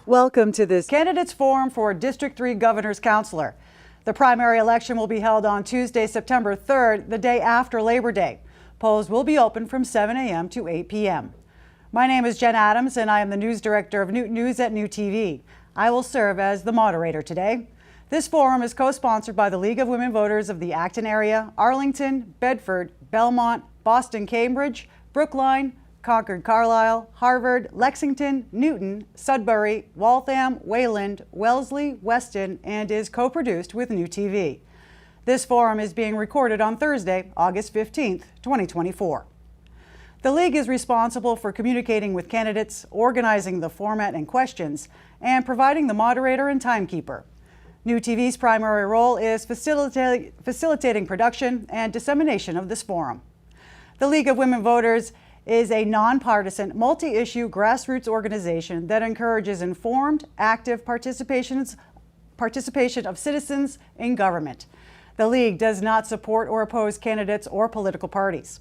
Welcome to this Candidates Forum for District 3 Governor's Councillor. The primary election will be held on Tuesday, September 3rd, the day after Labor Day. Polls will be open from 7 a.m. to 8 p.m. My name is Jen Adams, and I am the News Director of Newton News at New TV. I will serve as the moderator today. This forum is co-sponsored by the League of Women Voters of the Acton area, Arlington, Bedford, Belmont, Boston, Cambridge, Brookline, Concord, Carlisle, Harvard, Lexington, Newton, Sudbury, Waltham, Wayland, Wellesley, Weston, and is co-produced with New TV. This forum is being recorded on Thursday, August 15th, 2024. The League is responsible for communicating with candidates, organizing the format and questions, and providing the moderator and timekeeper. New TV's primary role is facilitating production and dissemination of this forum. The League of Women Voters is a nonpartisan, multi-issue grassroots organization that encourages informed, active participation of citizens in government. The League does not support or oppose candidates or political parties.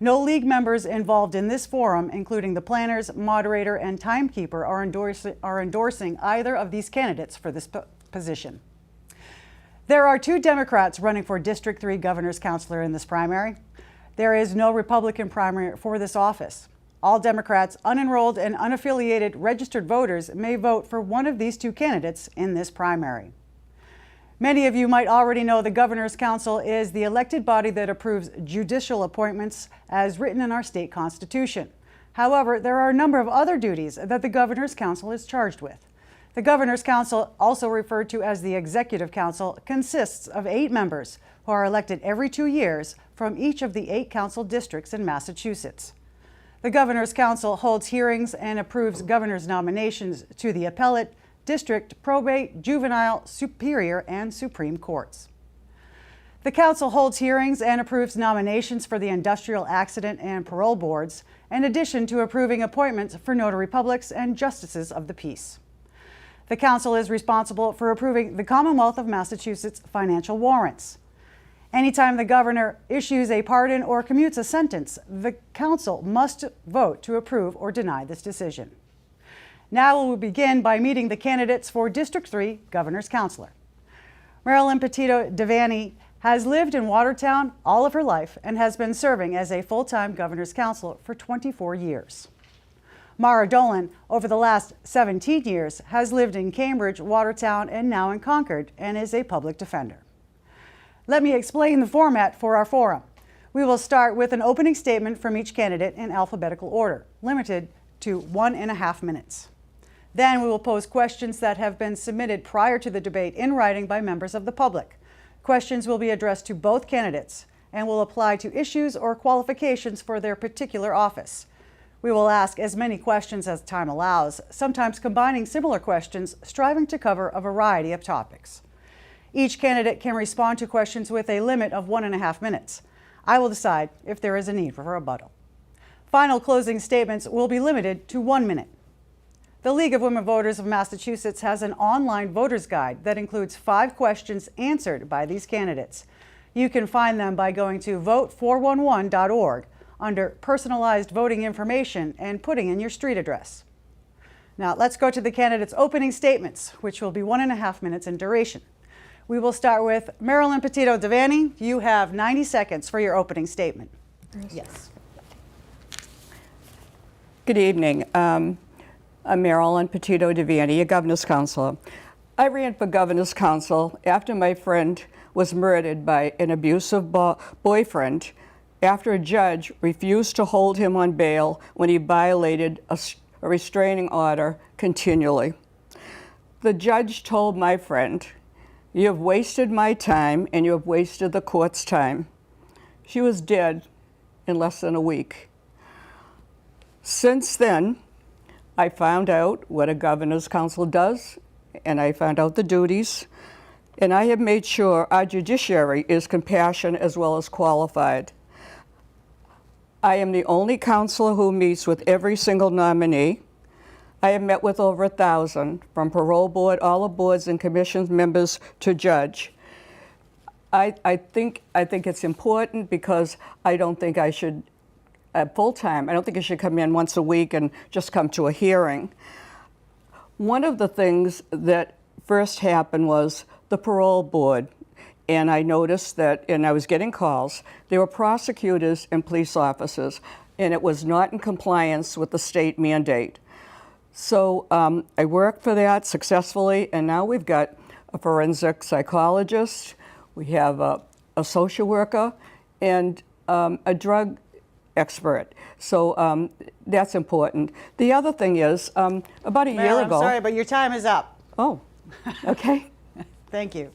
No League members involved in this forum, including the planners, moderator, and timekeeper, are endorsing either of these candidates for this position. There are 2 Democrats running for District 3 Governor's Councillor in this primary. There is no Republican primary for this office. All Democrats, unenrolled and unaffiliated registered voters may vote for one of these 2 candidates in this primary. Many of you might already know the Governor's Council is the elected body that approves judicial appointments as written in our state constitution. However, there are a number of other duties that the Governor's Council is charged with. The Governor's Council, also referred to as the Executive Council, consists of 8 members who are elected every 2 years from each of the 8 council districts in Massachusetts. The Governor's Council holds hearings and approves governor's nominations to the appellate, district, probate, juvenile, superior, and Supreme Courts. The Council holds hearings and approves nominations for the industrial accident and parole boards, in addition to approving appointments for notary publics and justices of the peace. The Council is responsible for approving the Commonwealth of Massachusetts financial warrants. Anytime the governor issues a pardon or commutes a sentence, the Council must vote to approve or deny this decision. Now we will begin by meeting the candidates for District 3 Governor's Councillor. Marilyn Petito Devaney has lived in Watertown all of her life and has been serving as a full-time Governor's Councillor for 24 years. Mara Dolan, over the last 17 years, has lived in Cambridge, Watertown, and now in Concord, and is a public defender. Let me explain the format for our forum. We will start with an opening statement from each candidate in alphabetical order, limited to 1.5 minutes. Then we will pose questions that have been submitted prior to the debate in writing by members of the public. Questions will be addressed to both candidates and will apply to issues or qualifications for their particular office. We will ask as many questions as time allows, sometimes combining similar questions, striving to cover a variety of topics. Each candidate can respond to questions with a limit of 1.5 minutes. I will decide if there is a need for a rebuttal. Final closing statements will be limited to 1 minute. The League of Women Voters of Massachusetts has an online voter's guide that includes 5 questions answered by these candidates. You can find them by going to vote411.org under personalized voting information and putting in your street address. Now let's go to the candidates' opening statements, which will be 1.5 minutes in duration. We will start with Marilyn Petito Devaney. You have 90 seconds for your opening statement. Yes. Good evening. I'm Marilyn Petito Devaney, a Governor's Councillor. I ran for Governor's Council after my friend was murdered by an abusive boyfriend after a judge refused to hold him on bail when he violated a restraining order continually. The judge told my friend, "You have wasted my time and you have wasted the court's time." She was dead in less than a week. Since then, I found out what a Governor's Council does, and I found out the duties, and I have made sure our judiciary is compassionate as well as qualified. I am the only councillor who meets with every single nominee. I have met with over 1,000, from parole board, all the boards and commissions members to judge. I think it's important because I don't think I should, full-time, I don't think I should come in once a week and just come to a hearing. One of the things that first happened was the parole board. And I noticed that, and I was getting calls, there were prosecutors and police officers, and it was not in compliance with the state mandate. So I worked for that successfully, and now we've got a forensic psychologist, we have a social worker, and a drug expert. So that's important. The other thing is, about a year ago... I'm sorry, but your time is up. Oh, okay. Thank you.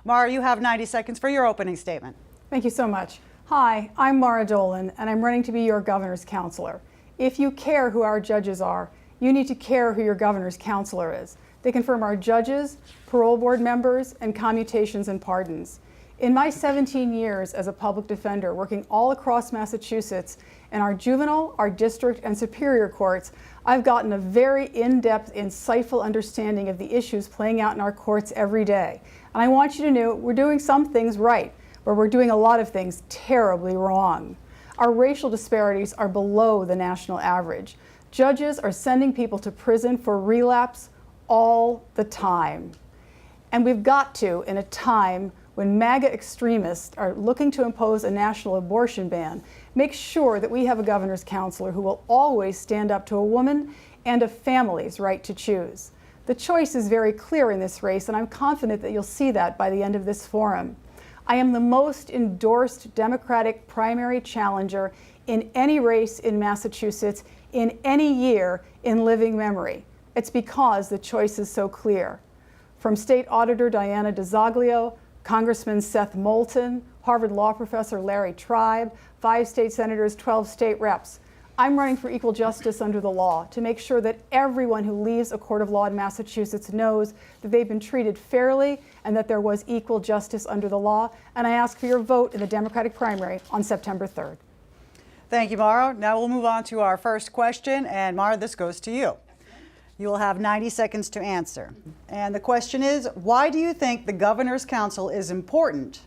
Mara, you have 90 seconds for your opening statement. Thank you so much. Hi, I'm Mara Dolan, and I'm running to be your governor's counselor. If you care who our judges are, you need to care who your governor's counselor is. They confirm our judges, parole board members, and commutations and pardons. In my 17 years as a public defender working all across Massachusetts in our juvenile, our district, and superior courts, I've gotten a very in-depth, insightful understanding of the issues playing out in our courts every day. And I want you to know we're doing some things right, but we're doing a lot of things terribly wrong. Our racial disparities are below the national average. Judges are sending people to prison for relapse all the time. And we've got to, in a time when MAGA extremists are looking to impose a national abortion ban, make sure that we have a governor's counselor who will always stand up to a woman and a family's right to choose. The choice is very clear in this race, and I'm confident that you'll see that by the end of this forum. I am the most endorsed Democratic primary challenger in any race in Massachusetts in any year in living memory. It's because the choice is so clear. From State Auditor Diana DeZoglio, Congressman Seth Moulton, Harvard Law Professor Larry Tribe, 5 state senators, 12 state reps. I'm running for equal justice under the law to make sure that everyone who leaves a court of law in Massachusetts knows that they've been treated fairly and that there was equal justice under the law. And I ask for your vote in the Democratic primary on September 3rd. Thank you, Mara. Now we'll move on to our first question. And Mara, this goes to you. You will have 90 seconds to answer. And the question is, why do you think the Governor's Council is important?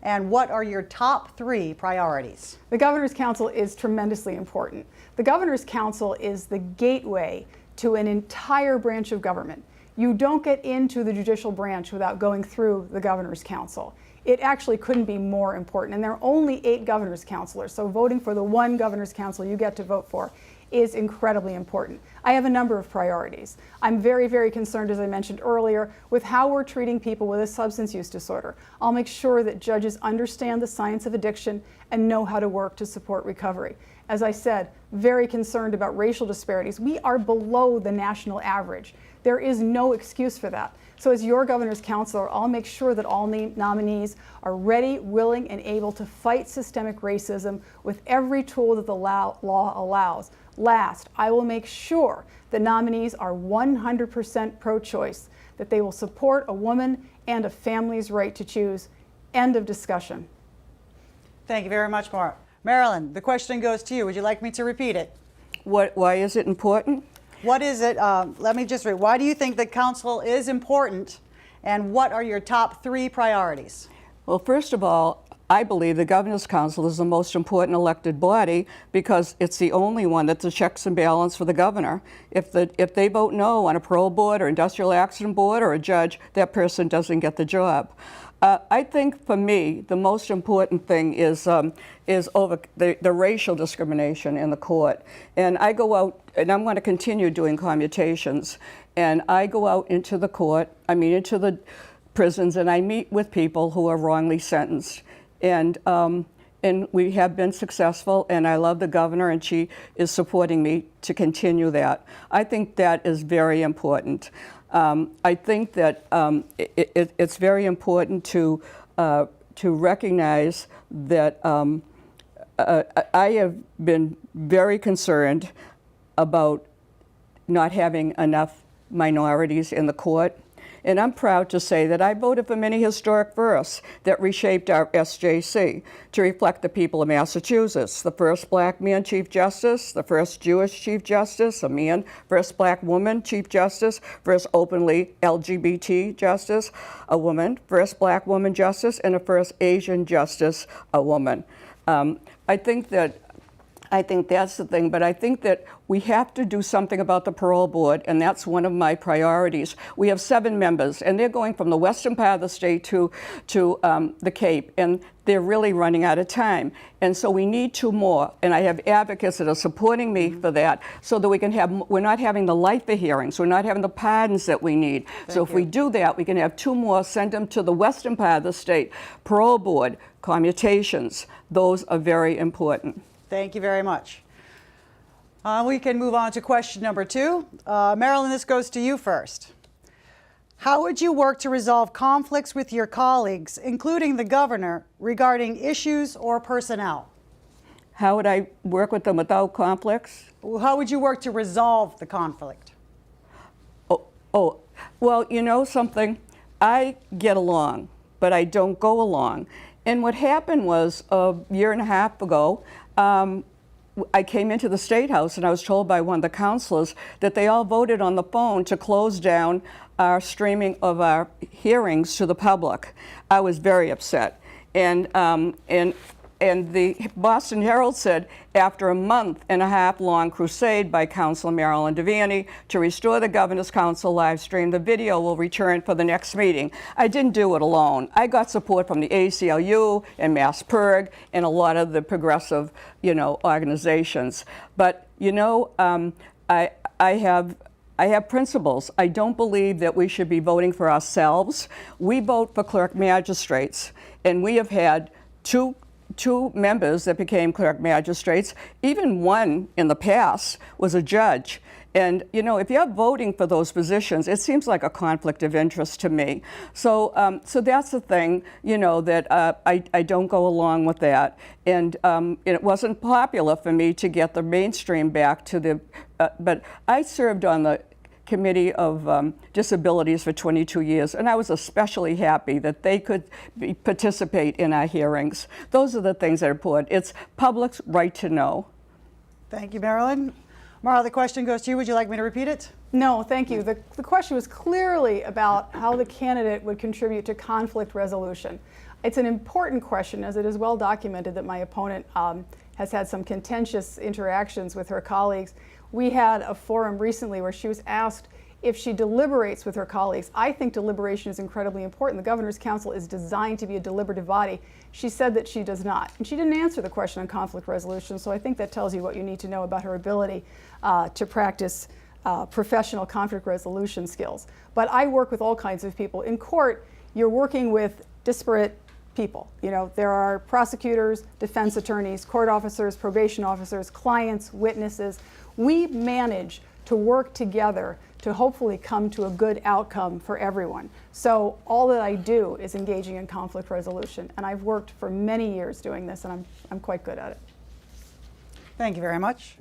And what are your top 3 priorities? The Governor's Council is tremendously important. The Governor's Council is the gateway to an entire branch of government. You don't get into the judicial branch without going through the Governor's Council. It actually couldn't be more important. And there are only 8 Governor's Counselors, so voting for the one Governor's Council you get to vote for is incredibly important. I have a number of priorities. I'm very, very concerned, as I mentioned earlier, with how we're treating people with a substance use disorder. I'll make sure that judges understand the science of addiction and know how to work to support recovery. As I said, very concerned about racial disparities. We are below the national average. There is no excuse for that. So as your governor's counselor, I'll make sure that all nominees are ready, willing, and able to fight systemic racism with every tool that the law allows. Last, I will make sure the nominees are 100% pro-choice, that they will support a woman and a family's right to choose. End of discussion. Thank you very much, Mara. Marilyn, the question goes to you. Would you like me to repeat it? Why is it important? What is it? Let me just read. Why do you think the council is important? And what are your top 3 priorities? Well, first of all, I believe the Governor's Council is the most important elected body because it's the only one that's a checks and balance for the governor. If they vote no on a parole board or industrial accident board or a judge, that person doesn't get the job. I think for me, the most important thing is over the racial discrimination in the court. And I go out, and I'm going to continue doing commutations, and I go out into the court, into the prisons, and I meet with people who are wrongly sentenced. And we have been successful, and I love the governor, and she is supporting me to continue that. I think that is very important. I think that it's very important to recognize that I have been very concerned about not having enough minorities in the court. And I'm proud to say that I voted for many historic firsts that reshaped our SJC to reflect the people of Massachusetts. The first black man Chief Justice, the first Jewish Chief Justice, a man, first black woman Chief Justice, first openly LGBT Justice, a woman, first black woman Justice, and a first Asian Justice, a woman. I think that I think that's the thing, but I think that we have to do something about the parole board, and that's one of my priorities. We have 7 members, and they're going from the western part of the state to the Cape, and they're really running out of time. And so we need 2 more, and I have advocates that are supporting me for that, so that we can have, we're not having the LIFA hearings, we're not having the pardons that we need. So if we do that, we can have 2 more, send them to the western part of the state. Parole board, commutations, those are very important. Thank you very much. We can move on to question number 2. Marilyn, this goes to you first. How would you work to resolve conflicts with your colleagues, including the governor, regarding issues or personnel? How would I work with them without conflicts? How would you work to resolve the conflict? Well, you know something? I get along, but I don't go along. And what happened was a year and a half ago, I came into the State House and I was told by one of the councilors that they all voted on the phone to close down our streaming of our hearings to the public. I was very upset. And the Boston Herald said, after a month-and-a-half long crusade by Councillor Marilyn Devaney to restore the Governor's Council live stream, the video will return for the next meeting. I didn't do it alone. I got support from the ACLU and MassPIRG and a lot of the progressive, organizations. But, I have principles. I don't believe that we should be voting for ourselves. We vote for clerk magistrates, and we have had two members that became clerk magistrates. Even one in the past was a judge. And if you're voting for those positions, it seems like a conflict of interest to me. So that's the thing, that I don't go along with that. And it wasn't popular for me to get the mainstream back to the. But I served on the Committee of Disabilities for 22 years, and I was especially happy that they could participate in our hearings. Those are the things that are important. It's public's right to know. Thank you, Marilyn. Mara, the question goes to you. Would you like me to repeat it? No, thank you. The question was clearly about how the candidate would contribute to conflict resolution. It's an important question, as it is well documented that my opponent has had some contentious interactions with her colleagues. We had a forum recently where she was asked if she deliberates with her colleagues. I think deliberation is incredibly important. The Governor's Council is designed to be a deliberative body. She said that she does not. And she didn't answer the question on conflict resolution, so I think that tells you what you need to know about her ability to practice professional conflict resolution skills. But I work with all kinds of people. In court, you're working with disparate people. There are prosecutors, defense attorneys, court officers, probation officers, clients, witnesses. We manage to work together to hopefully come to a good outcome for everyone. So all that I do is engaging in conflict resolution, and I've worked for many years doing this, and I'm quite good at it. Thank you very much.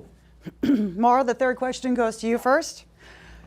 Mara, the third question goes to you first.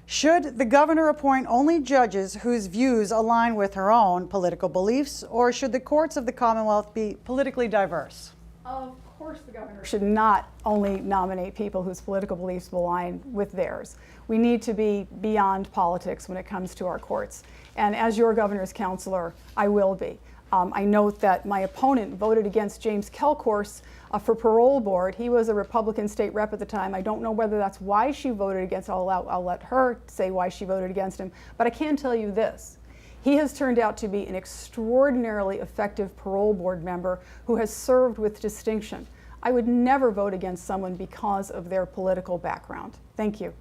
Should the governor appoint only judges whose views align with her own political beliefs, or should the courts of the Commonwealth be politically diverse? Of course, the governor should not only nominate people whose political beliefs align with theirs. We need to be beyond politics when it comes to our courts. And as your governor's counselor, I will be. I note that my opponent voted against James Kelcourse for parole board. He was a Republican state rep at the time. I don't know whether that's why she voted against. I'll let her say why she voted against him. But I can tell you this. He has turned out to be an extraordinarily effective parole board member who has served with distinction. I would never vote against someone because of their political background. Thank you.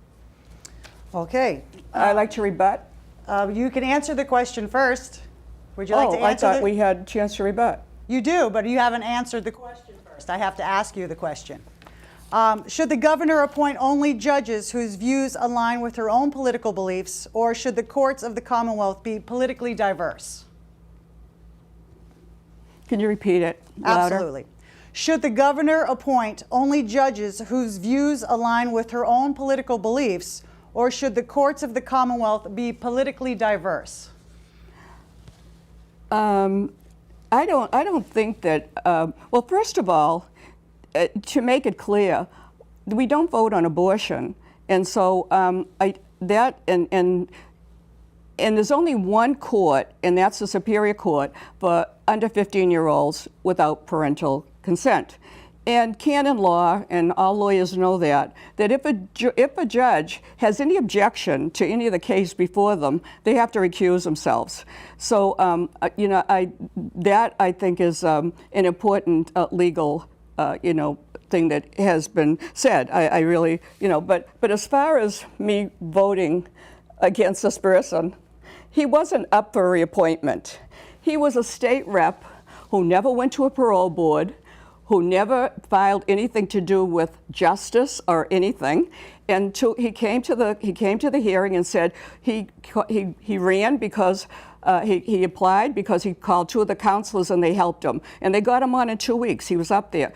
Okay. I'd like to rebut. You can answer the question first. Would you like to answer I thought we had a chance to rebut. You do, but you haven't answered the question first. I have to ask you the question. Should the governor appoint only judges whose views align with her own political beliefs, or should the courts of the Commonwealth be politically diverse? Can you repeat it louder? Absolutely. Should the governor appoint only judges whose views align with her own political beliefs, or should the courts of the Commonwealth be politically diverse? I don't think that. Well, first of all, to make it clear, we don't vote on abortion, and so and there's only one court, and that's the Superior Court for under 15-year-olds without parental consent. And canon law, and all lawyers know that if a judge has any objection to any of the case before them, they have to recuse themselves. So, you know, that I think is an important legal, you know, thing that has been said. I really, you know, but as far as me voting against this person, he wasn't up for reappointment. He was a state rep who never went to a parole board, who never filed anything to do with justice or anything. And he came to the hearing and said he ran because he applied because he called 2 of the counselors and they helped him. And they got him on in 2 weeks. He was up there.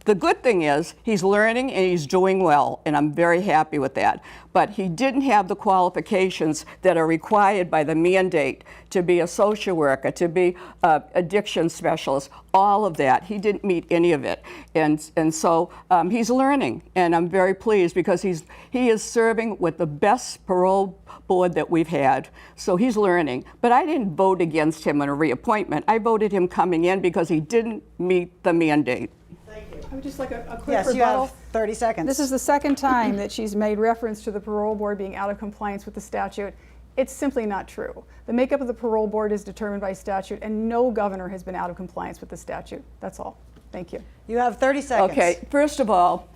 The good thing is he's learning and he's doing well, and I'm very happy with that. But he didn't have the qualifications that are required by the mandate to be a social worker, to be an addiction specialist, all of that. He didn't meet any of it. And so he's learning, and I'm very pleased because he is serving with the best parole board that we've had. So he's learning. But I didn't vote against him in a reappointment. I voted him coming in because he didn't meet the mandate. I would just like a quick Yes, rebuttal. you have 30 seconds. This is the second time that she's made reference to the parole board being out of compliance with the statute. It's simply not true. The makeup of the parole board is determined by statute, and no governor has been out of compliance with the statute. That's all. Thank you. You have 30 seconds. Okay, first of all,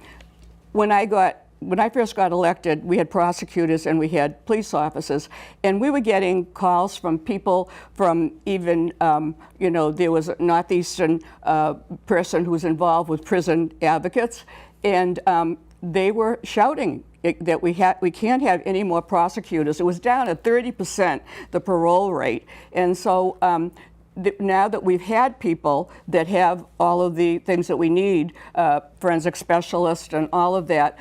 when I first got elected, we had prosecutors and we had police officers, and we were getting calls from people from even, you know, there was a Northeastern person who was involved with prison advocates, and they were shouting that we can't have any more prosecutors. It was down at 30%, the parole rate, and so now that we've had people that have all of the things that we need, forensic specialists and all of that,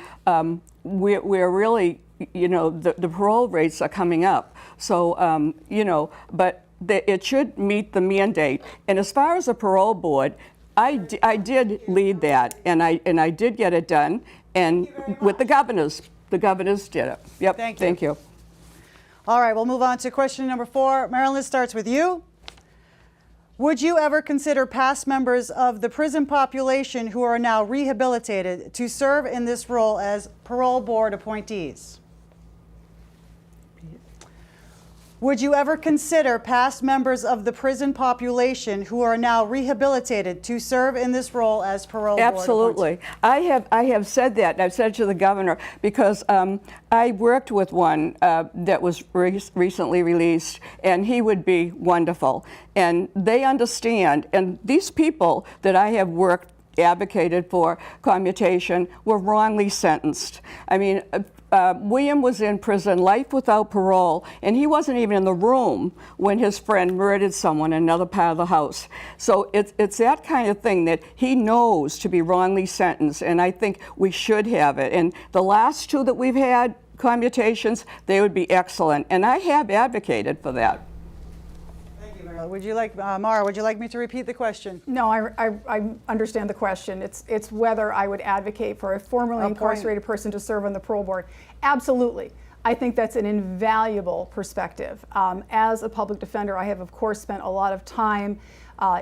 we're really, you know, the parole rates are coming up. So, you know, but it should meet the mandate. And as far as the parole board, I did lead that, and I did get it done. And with the governors did it. Yep. Thank you. All right, we'll move on to question number 4. Marilyn, starts with you. Would you ever consider past members of the prison population who are now rehabilitated to serve in this role as parole board appointees? Would you ever consider past members of the prison population who are now rehabilitated to serve in this role as parole board appointees? Absolutely. I have said that, and I've said it to the governor, because I worked with one that was recently released, and he would be wonderful. And they understand, and these people that I have advocated for commutation were wrongly sentenced. I mean, William was in prison, life without parole, and he wasn't even in the room when his friend murdered someone in another part of the house. So it's that kind of thing that he knows to be wrongly sentenced, and I think we should have it. And the last 2 that we've had, commutations, they would be excellent, and I have advocated for that. Thank you, Marilyn. Would you like, Mara, would you like me to repeat the question? No, I understand the question. It's whether I would advocate for a formerly incarcerated person to serve on the parole board. Absolutely. I think that's an invaluable perspective. As a public defender, I have, of course, spent a lot of time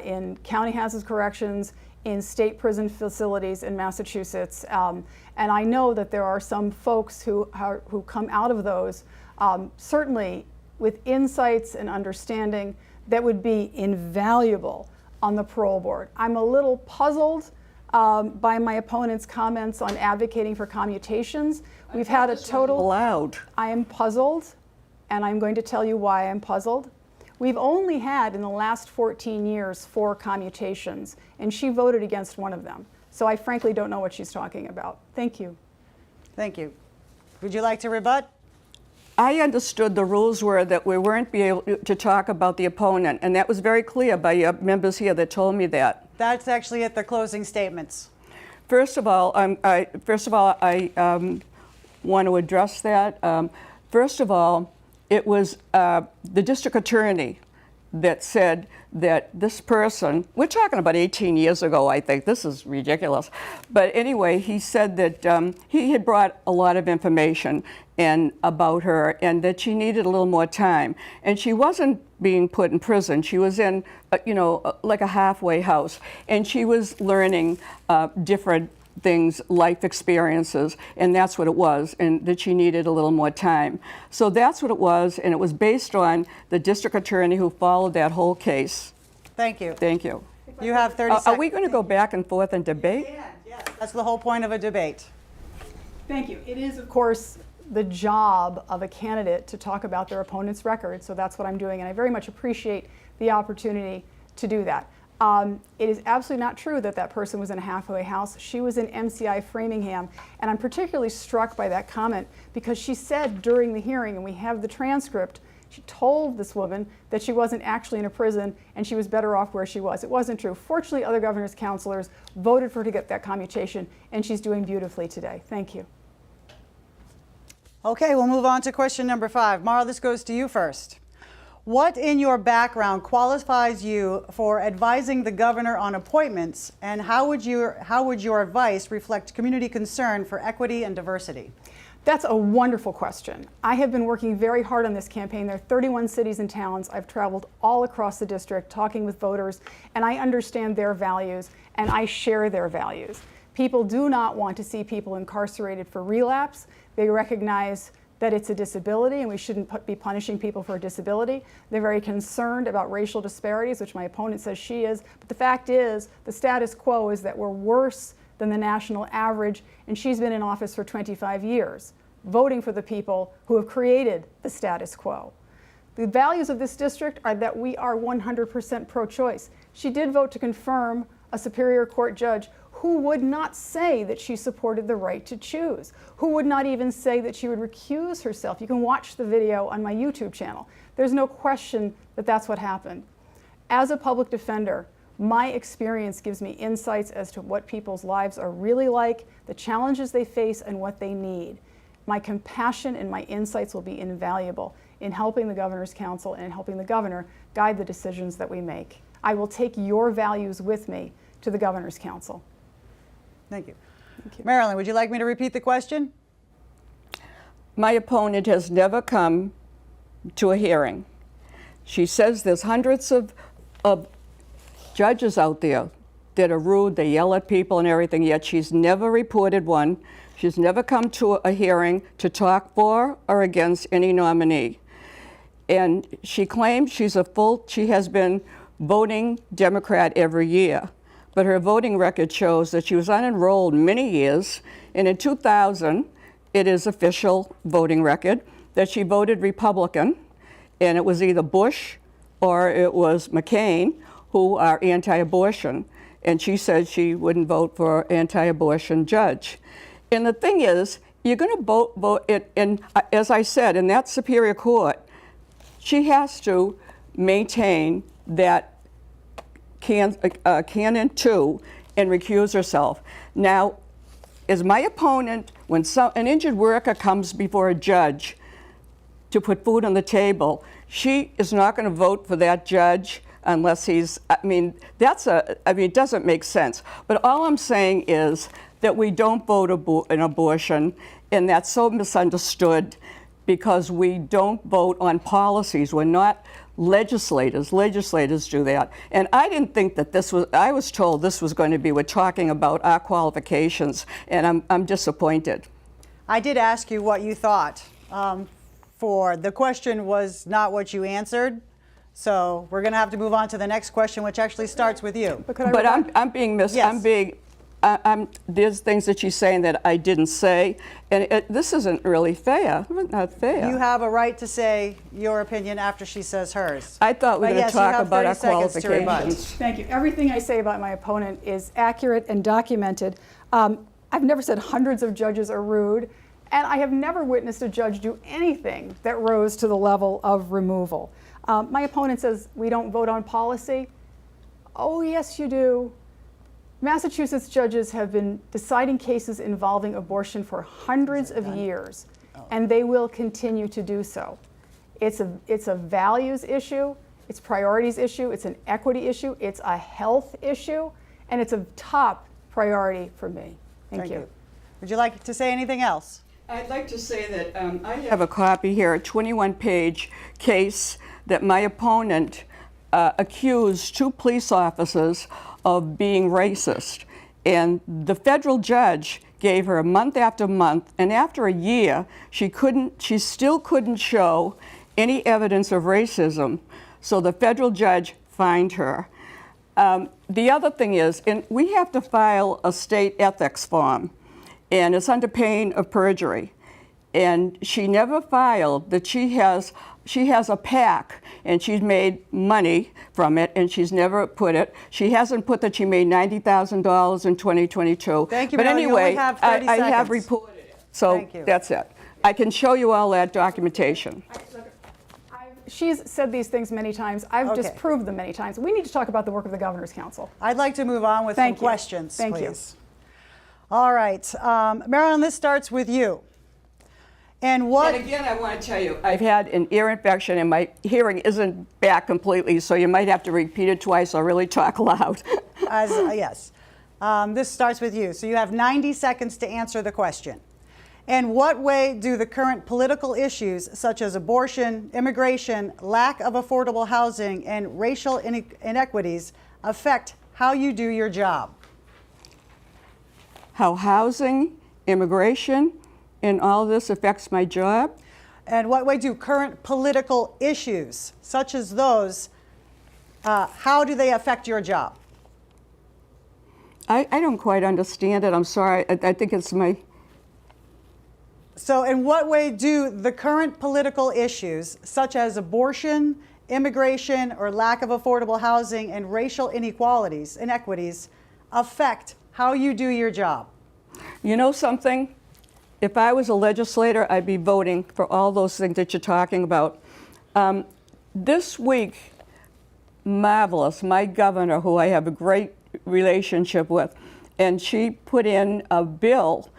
in county houses corrections, in state prison facilities in Massachusetts, and I know that there are some folks who come out of those certainly with insights and understanding that would be invaluable on the parole board. I'm a little puzzled by my opponent's comments on advocating for commutations. We've had a total... Allowed. I am puzzled, and I'm going to tell you why I'm puzzled. We've only had, in the last 14 years, 4 commutations, and she voted against one of them. So I frankly don't know what she's talking about. Thank you. Thank you. Would you like to rebut? I understood the rules were that we weren't be able to talk about the opponent, and that was very clear by your members here that told me that. That's actually at the closing statements. First of all, I want to address that. First of all, it was the district attorney that said that this person, we're talking about 18 years ago, I think, this is ridiculous. But anyway, he said that he had brought a lot of information and about her and that she needed a little more time. And she wasn't being put in prison. She was in, like a halfway house. And she was learning different things, life experiences, and that's what it was, and that she needed a little more time. So that's what it was, and it was based on the district attorney who followed that whole case. Thank you. Thank you. You have 30 seconds. Are we going to go back and forth and debate? Yes. That's the whole point of a debate. Thank you. It is, of course, the job of a candidate to talk about their opponent's record, so that's what I'm doing, and I very much appreciate the opportunity to do that. It is absolutely not true that that person was in a halfway house. She was in MCI Framingham, and I'm particularly struck by that comment because she said during the hearing, and we have the transcript, she told this woman that she wasn't actually in a prison and she was better off where she was. It wasn't true. Fortunately, other governor's counselors voted for her to get that commutation, and she's doing beautifully today. Thank you. Okay, we'll move on to question number 5. Mara, this goes to you first. What in your background qualifies you for advising the governor on appointments, and how would your advice reflect community concern for equity and diversity? That's a wonderful question. I have been working very hard on this campaign. There are 31 cities and towns. I've traveled all across the district talking with voters, and I understand their values, and I share their values. People do not want to see people incarcerated for relapse. They recognize that it's a disability and we shouldn't be punishing people for a disability. They're very concerned about racial disparities, which my opponent says she is. But the fact is, the status quo is that we're worse than the national average, and she's been in office for 25 years, voting for the people who have created the status quo. The values of this district are that we are 100% pro-choice. She did vote to confirm a Superior Court judge who would not say that she supported the right to choose, who would not even say that she would recuse herself. You can watch the video on my YouTube channel. There's no question that that's what happened. As a public defender, my experience gives me insights as to what people's lives are really like, the challenges they face, and what they need. My compassion and my insights will be invaluable in helping the Governor's Council and in helping the governor guide the decisions that we make. I will take your values with me to the Governor's Council. Thank you. Thank you. Marilyn, would you like me to repeat the question? My opponent has never come to a hearing. She says there's hundreds of judges out there that are rude, they yell at people and everything, yet she's never reported one. She's never come to a hearing to talk for or against any nominee. And she claims she has been voting Democrat every year. But her voting record shows that she was unenrolled many years, and in 2000, it is official voting record that she voted Republican, and it was either Bush or it was McCain, who are anti-abortion, and she said she wouldn't vote for anti-abortion judge. And the thing is, you're going to vote it, and as I said, in that Superior Court, she has to maintain that Canon 2 and recuse herself. Now, as my opponent, when an injured worker comes before a judge to put food on the table, she is not going to vote for that judge unless he's, it doesn't make sense. But all I'm saying is that we don't vote an abortion, and that's so misunderstood because we don't vote on policies. We're not legislators. Legislators do that. And I didn't think that I was told this was going to be, we're talking about our qualifications, and I'm disappointed. I did ask you what you thought. The question was not what you answered, so we're going to have to move on to the next question, which actually starts with you. But I'm being there's things that she's saying that I didn't say, and this isn't really fair. Not fair. You have a right to say your opinion after she says hers. I thought we were going to talk about our qualifications. Thank you. Everything I say about my opponent is accurate and documented. I've never said hundreds of judges are rude, and I have never witnessed a judge do anything that rose to the level of removal. My opponent says we don't vote on policy. Oh, yes, you do. Massachusetts judges have been deciding cases involving abortion for hundreds of years, and they will continue to do so. It's a values issue, It's priorities issue, it's an equity issue, it's a health issue, and it's a top priority for me. Thank you. Would you like to say anything else? I'd like to say that I have a copy here, a 21-page case that my opponent accused 2 police officers of being racist. And the federal judge gave her month after month, and after a year, she still couldn't show any evidence of racism. So the federal judge fined her. The other thing is, and we have to file a state ethics form, and it's under pain of perjury. And she never filed that she has a PAC, and she's made money from it, and she's never put it. She hasn't put that she made $90,000 in 2022. Thank you, but Marilyn. You only anyway, have 30 I have seconds. reported it. So Thank you. that's it. I can show you all that documentation. She's said these things many times. I've disproved them many times. We need to talk about the work of the Governor's Council. I'd like to move on with some questions, Thank you. please. All right. Marilyn, this starts with you. And what... And again, I want to tell you, I've had an ear infection and my hearing isn't back completely, so you might have to repeat it twice or really talk loud. Yes. This starts with you. So you have 90 seconds to answer the question. In what way do the current political issues such as abortion, immigration, lack of affordable housing, and racial inequities affect how you do your job? How housing, immigration, and all this affects my job? And what way do current political issues such as those, how do they affect your job? I don't quite understand it. I'm sorry. I think it's my... So in what way do the current political issues, such as abortion, immigration, or lack of affordable housing and racial inequities, affect how you do your job? You know something? If I was a legislator, I'd be voting for all those things that you're talking about. This week, marvelous, my governor, who I have a great relationship with, and she put in a bill,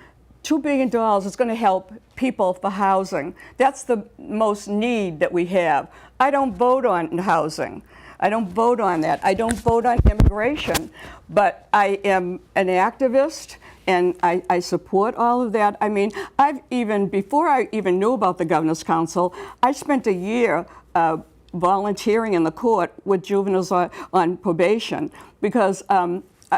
$2 billion is going to help people for housing. That's the most need that we have. I don't vote on housing. I don't vote on that. I don't vote on immigration. But I am an activist, and I support all of that. I mean, before I even knew about the Governor's Council, I spent a year volunteering in the court with juveniles on probation because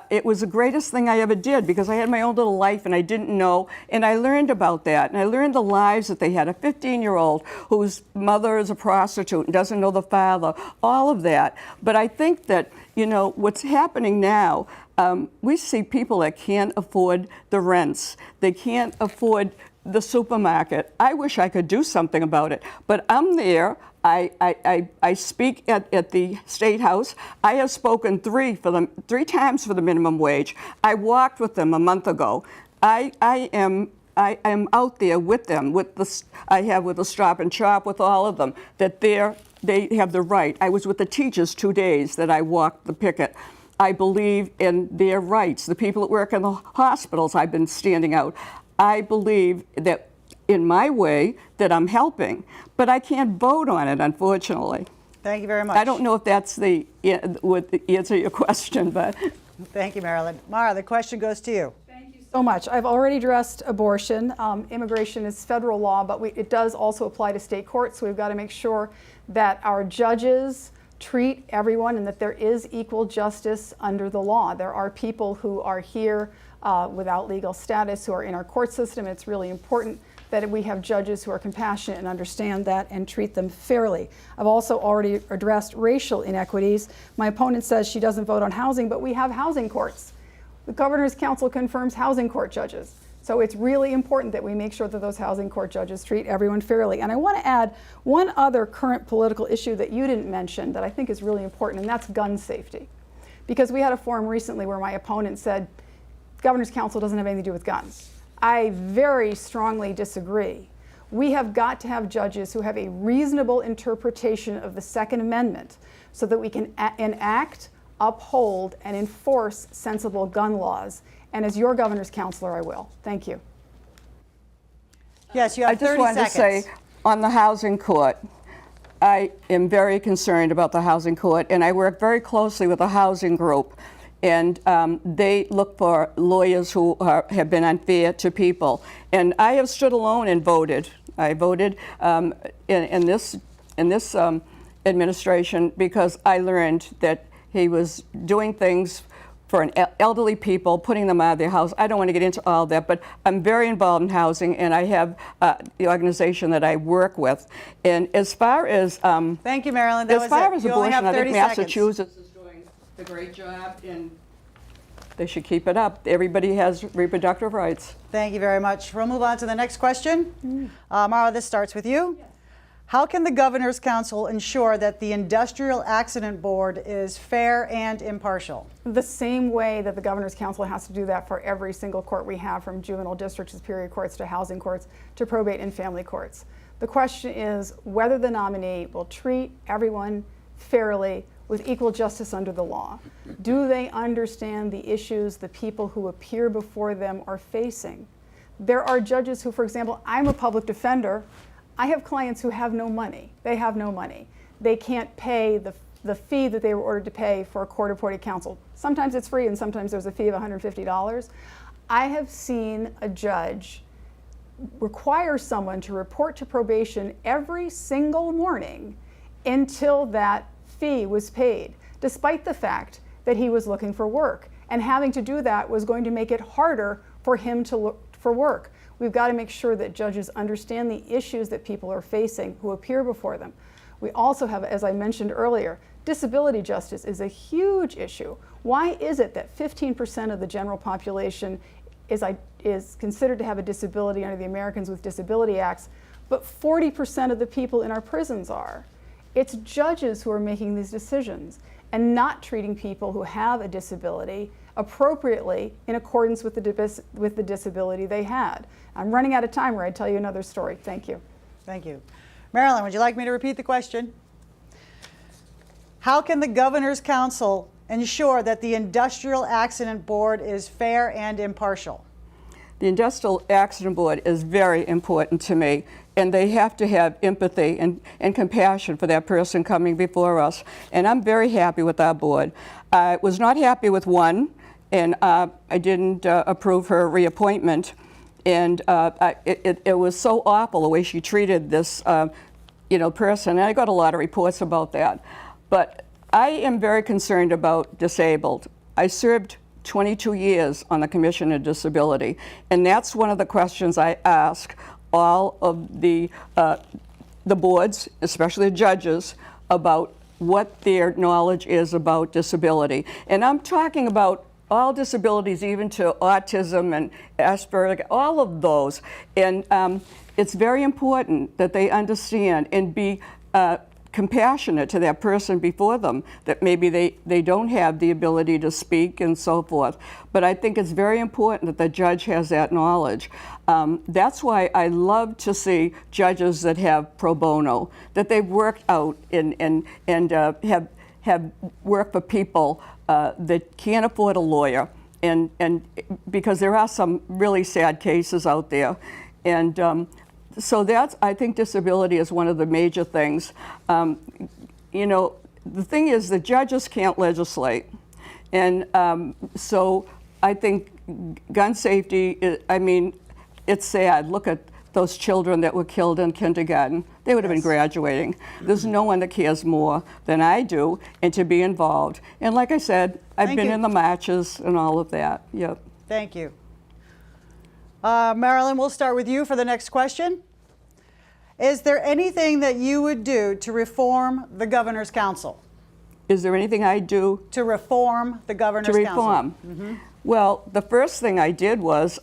it was the greatest thing I ever did because I had my own little life and I didn't know, and I learned about that. And I learned the lives that they had. A 15-year-old whose mother is a prostitute and doesn't know the father, all of that. But I think that, you know, what's happening now, we see people that can't afford the rents. They can't afford the supermarket. I wish I could do something about it, but I'm there. I speak at the State House. I have spoken three times for the minimum wage. I walked with them a month ago. I am out there with them. With the Stop and Shop with all of them. That they have the right. I was with the teachers 2 days that I walked the picket. I believe in their rights. The people that work in the hospitals, I've been standing out. I believe that in my way that I'm helping, but I can't vote on it, unfortunately. Thank you very much. I don't know if that's would answer your question, but. Thank you, Marilyn. Mara, the question goes to you. Thank you so much. I've already addressed abortion. Immigration is federal law, but it does also apply to state courts, so we've got to make sure that our judges treat everyone and that there is equal justice under the law. There are people who are here without legal status who are in our court system. It's really important that we have judges who are compassionate and understand that and treat them fairly. I've also already addressed racial inequities. My opponent says she doesn't vote on housing, but we have housing courts. The Governor's Council confirms housing court judges. So it's really important that we make sure that those housing court judges treat everyone fairly. And I want to add one other current political issue that you didn't mention that I think is really important, and that's gun safety. Because we had a forum recently where my opponent said, Governor's Council doesn't have anything to do with guns. I very strongly disagree. We have got to have judges who have a reasonable interpretation of the Second Amendment so that we can enact, uphold, and enforce sensible gun laws. And as your governor's counselor, I will. Thank you. Yes, you have 30 seconds. I just wanted to say, on the housing court, I am very concerned about the housing court, and I work very closely with a housing group. And they look for lawyers who have been unfair to people. And I have stood alone and voted. I voted in this administration because I learned that he was doing things for elderly people, putting them out of their house. I don't want to get into all that, but I'm very involved in housing, and I have the organization that I work with. And as far as thank you, Marilyn. That as was far it. as You only abortion, have I 30 think seconds. Massachusetts is doing a great job, and they should keep it up. Everybody has reproductive rights. Thank you very much. We'll move on to the next question. Mara, this starts with you. Yes. How can the Governor's Council ensure that the Industrial Accident Board is fair and impartial? The same way that the Governor's Council has to do that for every single court we have, from juvenile district superior courts to housing courts to probate and family courts. The question is whether the nominee will treat everyone fairly with equal justice under the law. Do they understand the issues the people who appear before them are facing? There are judges who, for example, I'm a public defender. I have clients who have no money. They have no money. They can't pay the fee that they were ordered to pay for a court-appointed counsel. Sometimes it's free and sometimes there's a fee of $150. I have seen a judge require someone to report to probation every single morning until that fee was paid, despite the fact that he was looking for work. And having to do that was going to make it harder for him to look for work. We've got to make sure that judges understand the issues that people are facing who appear before them. We also have, as I mentioned earlier, disability justice is a huge issue. Why is it that 15% of the general population is considered to have a disability under the Americans with Disability Acts, but 40% of the people in our prisons are? It's judges who are making these decisions and not treating people who have a disability appropriately in accordance with the disability they had. I'm running out of time, or I'd tell you another story. Thank you. Thank you. Marilyn, would you like me to repeat the question? How can the Governor's Council ensure that the Industrial Accident Board is fair and impartial? The Industrial Accident Board is very important to me, and they have to have empathy and compassion for that person coming before us. And I'm very happy with our board. I was not happy with one, and I didn't approve her reappointment. And it was so awful the way she treated this person. And I got a lot of reports about that. But I am very concerned about disabled. I served 22 years on the Commission on Disability, and that's one of the questions I ask all of the boards, especially the judges, about what their knowledge is about disability. And I'm talking about all disabilities, even to autism and Asperger, all of those. And it's very important that they understand and be compassionate to that person before them, that maybe they don't have the ability to speak and so forth. But I think it's very important that the judge has that knowledge. That's why I love to see judges that have pro bono, that they've worked out and have worked for people that can't afford a lawyer, and because there are some really sad cases out there. And so I think disability is one of the major things. The thing is, the judges can't legislate. And so I think gun safety, it's sad. Look at those children that were killed in kindergarten. They would have been graduating. There's no one that cares more than I do, and to be involved. And like I said, I've been in the marches and all of that. Yep. Thank you. Marilyn, we'll start with you for the next question. Is there anything that you would do to reform the Governor's Council? Is there anything I do? To reform the Governor's Council? To reform? Mm-hmm. Well, the first thing I did was,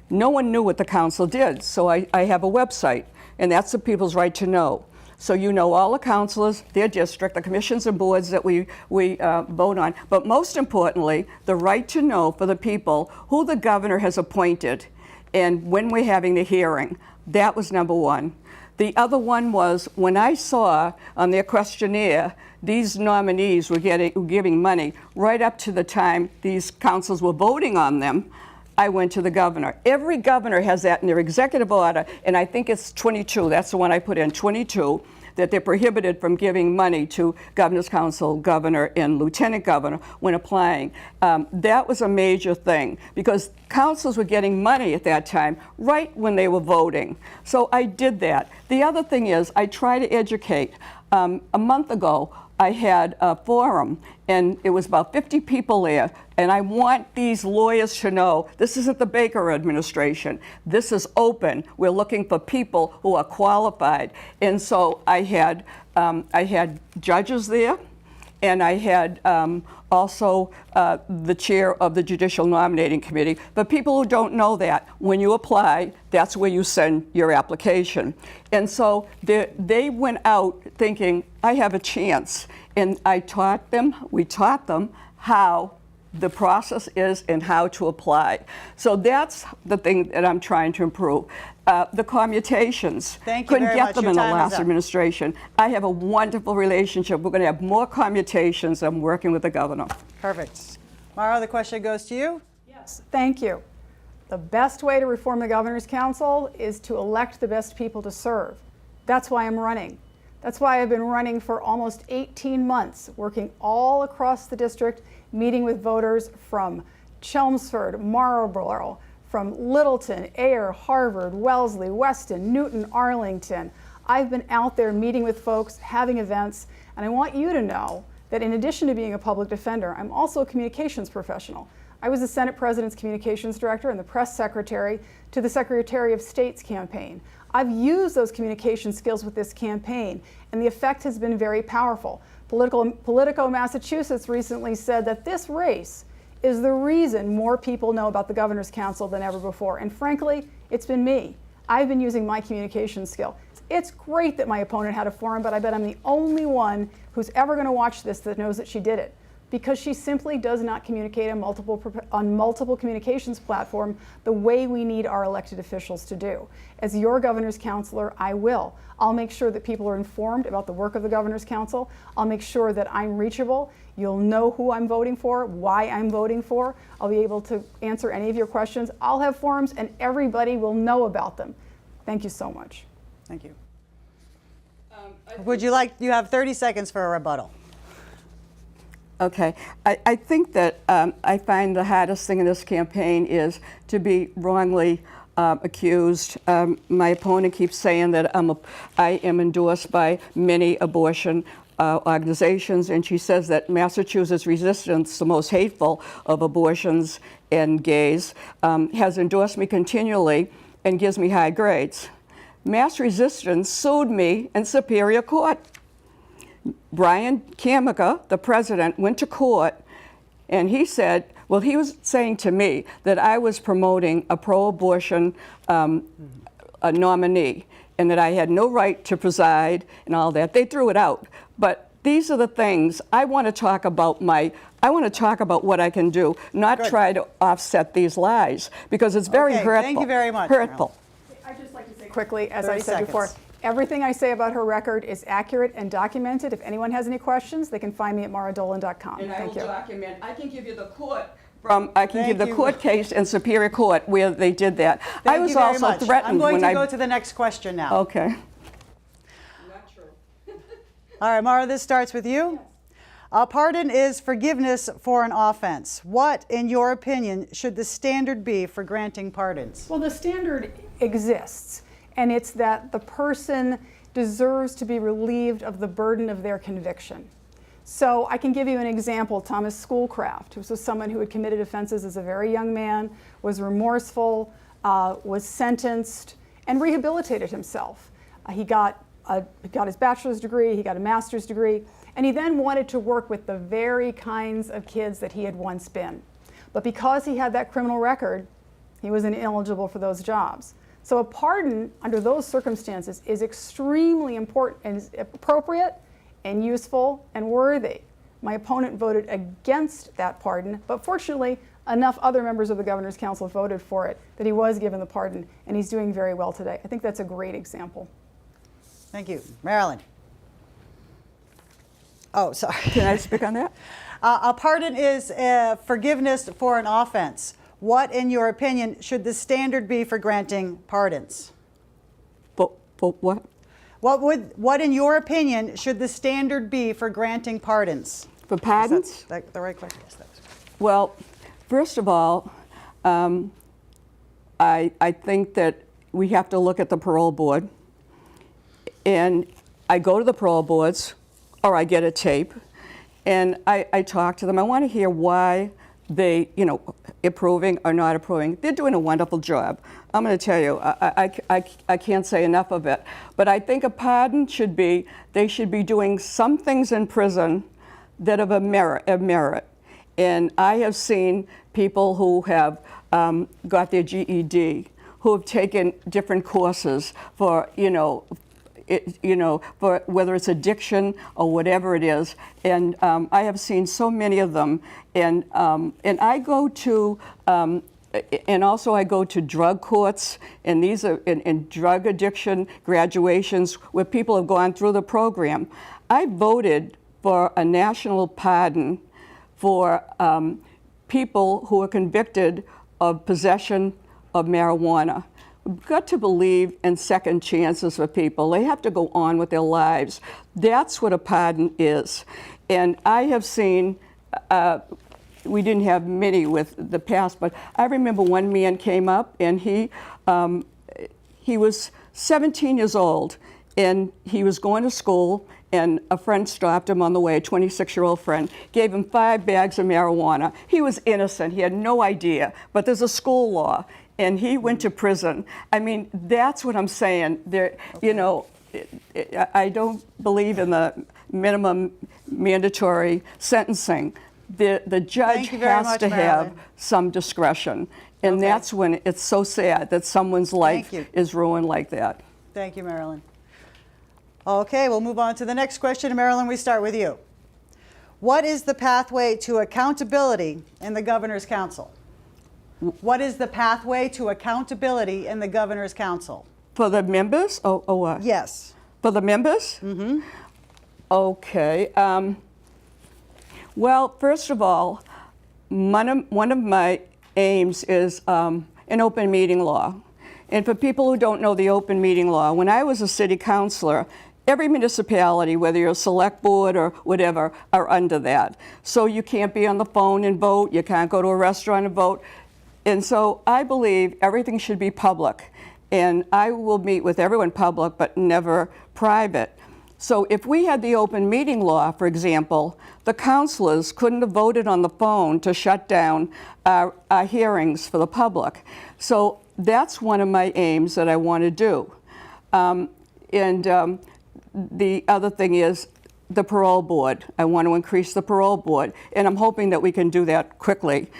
no one knew what the council did, so I have a website, and that's the people's right to know. So you know all the councilors, their district, the commissions and boards that we vote on, but most importantly, the right to know for the people who the governor has appointed and when we're having the hearing. That was number one. The other one was when I saw on their questionnaire these nominees were giving money right up to the time these councils were voting on them, I went to the governor. Every governor has that in their executive order, and I think it's 22, that's the one I put in, 22, that they're prohibited from giving money to governor's council, governor, and lieutenant governor when applying. That was a major thing because councils were getting money at that time right when they were voting. So I did that. The other thing is I try to educate. A month ago, I had a forum, and it was about 50 people there, and I want these lawyers to know this isn't the Baker administration. This is open. We're looking for people who are qualified. And so I had judges there, and I had also the chair of the Judicial Nominating Committee. But people who don't know that, when you apply, that's where you send your application. And so they went out thinking, I have a chance. And we taught them how the process is and how to apply. So that's the thing that I'm trying to improve. The commutations. Thank you couldn't very get much. them Your in the time is last up. administration. I have a wonderful relationship. We're going to have more commutations. I'm working with the governor. Perfect. Mara, the question goes to you. Yes, thank you. The best way to reform the Governor's Council is to elect the best people to serve. That's why I'm running. That's why I've been running for almost 18 months, working all across the district, meeting with voters from Chelmsford, Marlborough, from Littleton, Ayer, Harvard, Wellesley, Weston, Newton, Arlington. I've been out there meeting with folks, having events, and I want you to know that in addition to being a public defender, I'm also a communications professional. I was the Senate President's Communications Director and the Press Secretary to the Secretary of State's campaign. I've used those communication skills with this campaign, and the effect has been very powerful. Politico Massachusetts recently said that this race is the reason more people know about the Governor's Council than ever before. And frankly, it's been me. I've been using my communication skill. It's great that my opponent had a forum, but I bet I'm the only one who's ever going to watch this that knows that she did it, because she simply does not communicate on multiple communications platform the way we need our elected officials to do. As your governor's counselor, I will. I'll make sure that people are informed about the work of the Governor's Council. I'll make sure that I'm reachable. You'll know who I'm voting for, why I'm voting for. I'll be able to answer any of your questions. I'll have forums and everybody will know about them. Thank you so much. Thank you. You have 30 seconds for a rebuttal. Okay, I think that I find the hardest thing in this campaign is to be wrongly accused. My opponent keeps saying that I am endorsed by many abortion organizations, and she says that Massachusetts Resistance, the most hateful of abortions and gays, has endorsed me continually and gives me high grades. Mass Resistance sued me in Superior Court. Brian Kamika, the president, went to court and he said, well, he was saying to me that I was promoting a pro-abortion nominee and that I had no right to preside and all that. They threw it out. But these are the things I want to talk about. I want to talk about what I can do, not try to offset these lies, because it's very hurtful. Thank you very much. Hurtful. I'd just like to say quickly, as I 30 said before, seconds. everything I say about her record is accurate and documented. If anyone has any questions, they can find me at maradolan.com. And I will Thank you. document. I can give you the court. I can Thank give the you. court case in Superior Court where they did that. I was Thank you very also much. threatened I'm going when to I go to the next question now. Okay. Not true. All right, Mara, this starts with you. A pardon is forgiveness for an offense. What, in your opinion, should the standard be for granting pardons? Well, the standard exists, and it's that the person deserves to be relieved of the burden of their conviction. So I can give you an example. Thomas Schoolcraft, who was someone who had committed offenses as a very young man, was remorseful, was sentenced, and rehabilitated himself. He got his bachelor's degree, he got a master's degree, and he then wanted to work with the very kinds of kids that he had once been. But because he had that criminal record, he was ineligible for those jobs. So a pardon under those circumstances is extremely important and appropriate and useful and worthy. My opponent voted against that pardon, but fortunately, enough other members of the Governor's Council voted for it that he was given the pardon, and he's doing very well today. I think that's a great example. Thank you. Marilyn. Oh, sorry. Can I speak on that? A pardon is forgiveness for an offense. What, in your opinion, should the standard be for granting pardons? For what? What in your opinion should the standard be for granting pardons? For pardons? Is that the right question? Yes, that was. Well, first of all, I think that we have to look at the parole board. And I go to the parole boards, or I get a tape, and I talk to them. I want to hear why they, approving or not approving. They're doing a wonderful job. I'm going to tell you, I can't say enough of it. But I think a pardon should be, they should be doing some things in prison that of a merit. And I have seen people who have got their GED, who have taken different courses for, for whether it's addiction or whatever it is. And I have seen so many of them. And I go to, and also I go to drug courts, and these are in drug addiction graduations where people have gone through the program. I voted for a national pardon for people who are convicted of possession of marijuana. We've got to believe in second chances for people. They have to go on with their lives. That's what a pardon is. And I have seen, we didn't have many with the past, but I remember one man came up and he was 17 years old and he was going to school, and a friend stopped him on the way, a 26-year-old friend, gave him 5 bags of marijuana. He was innocent, he had no idea, but there's a school law, and he went to prison. I mean, that's what I'm saying. There, I don't believe in the minimum mandatory sentencing. The judge has to have some discretion, and that's when it's so sad that someone's life is ruined like that. Thank you, Marilyn. Okay, we'll move on to the next question. Marilyn, we start with you. What is the pathway to accountability in the Governor's Council? What is the pathway to accountability in the Governor's Council? For the members, or what? Yes. For the members? Mm-hmm. Okay. Well, first of all, one of my aims is an open meeting law. And for people who don't know the open meeting law, when I was a city councilor, every municipality, whether you're a select board or whatever, are under that. So you can't be on the phone and vote, you can't go to a restaurant and vote. And so I believe everything should be public. And I will meet with everyone public, but never private. So if we had the open meeting law, for example, the councilors couldn't have voted on the phone to shut down our hearings for the public. So that's one of my aims that I want to do. The other thing is the parole board. I want to increase the parole board, and I'm hoping that we can do that quickly.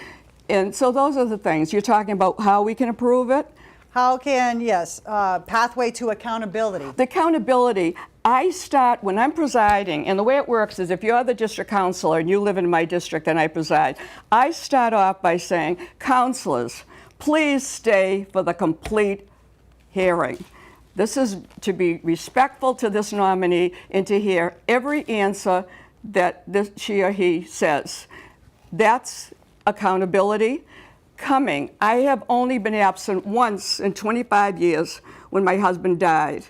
And so those are the things. You're talking about how we can improve it? How can, yes, pathway to accountability. The accountability, I start when I'm presiding, and the way it works is if you're the district councilor and you live in my district and I preside, I start off by saying, councilors, please stay for the complete hearing. This is to be respectful to this nominee and to hear every answer that she or he says. That's accountability. Coming, I have only been absent once in 25 years when my husband died.